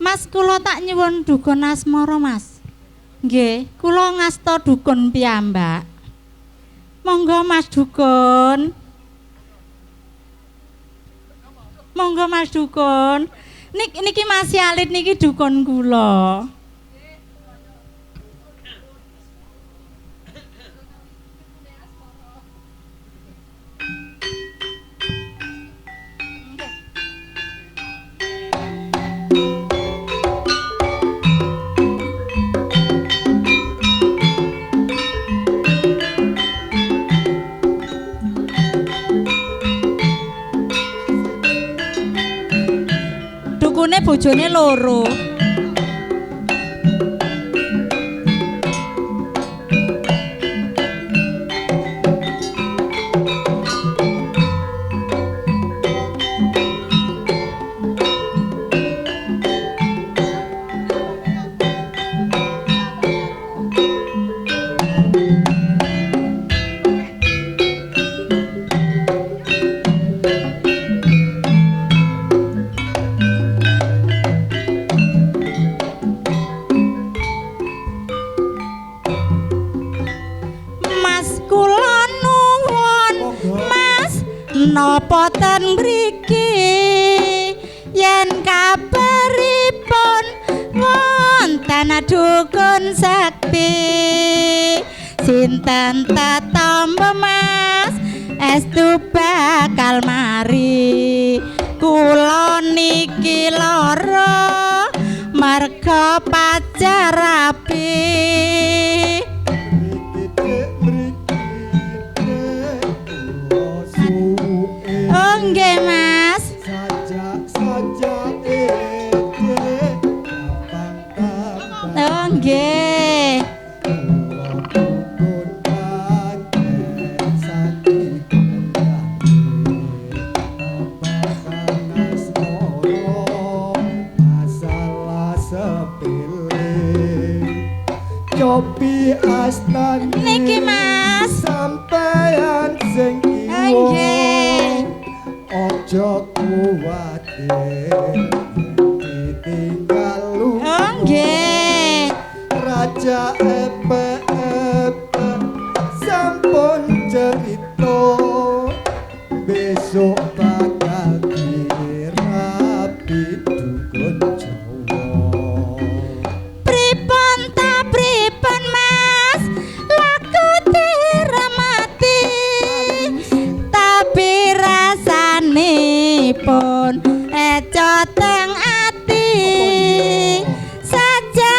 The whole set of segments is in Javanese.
Mas kula tak nyuwun dukun asmara Mas. Nggih, kula ngasta dukun piyambak. Monggo Mas dukun. Monggo Mas dukun. Niki Mas Alit niki dukun kula. Dukune bojone loro. Napa ten mriki yen kabaripun wonten dukun sakti sinten tetombe Mas estu bakal mari kula niki lara merga pacar rapi. Nggih Mas. Oh nggih. Cobi astan niki Mas sampeyan sing nggih. Ojo kuwatir ditinggal lu. Oh nggih. Raja epe-epe sampun cerita besok bakal dirapi dukun Jawa. Pripun ta pripun Mas laku diramati tapi rasanipun ecoteng ati saja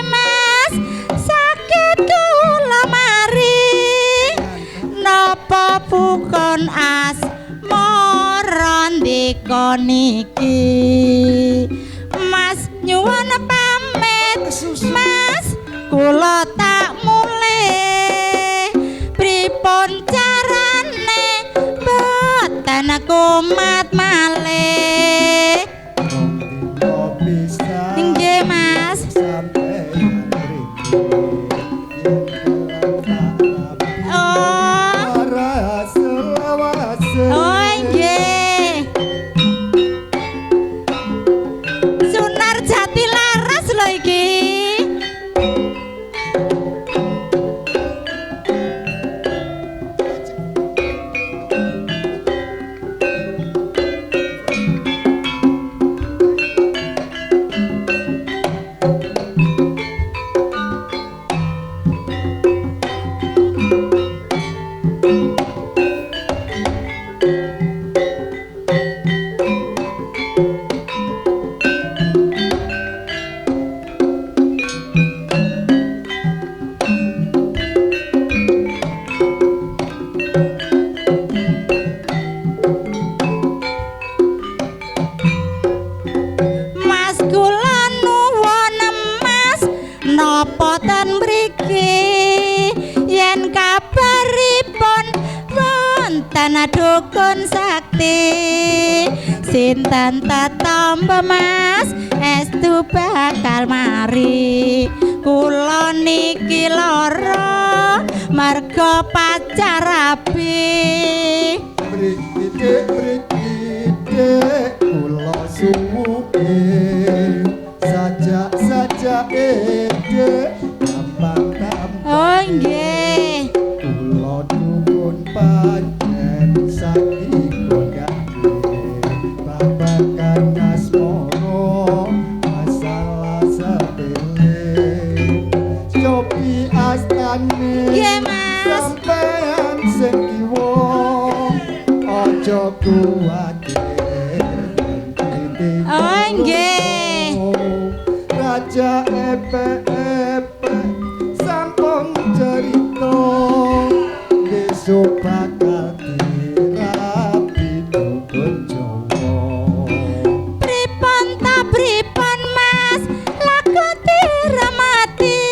Mas sakit kula mari napa bukon as moron ndika niki Mas nyuwun pamit Mas kula tak mulih pripun carane boten kumat malih. Nggih Mas. Oh nggih. Sunar Jati laras lho iki. Dukun sakti sinten tetombe Mas estu bakal mari kula niki lara marga pacar rapi. Brikite kula suwuke Oh, nggih. Raja epe-epe sampun cerita besok bakal dirapi dukun Jawa. Pripun ta pripun Mas laku diramati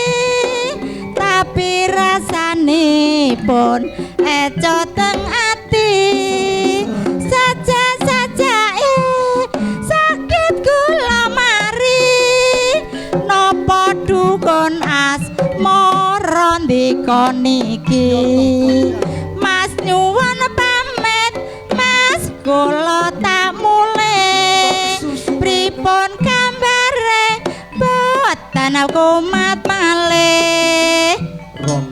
tapi rasanipun eco teng ati saja sakit gula mari napa dukun asmara ndika niki Mas nyuwun pamit Mas kula tak mulih pripun kambare boten kumat malih Ron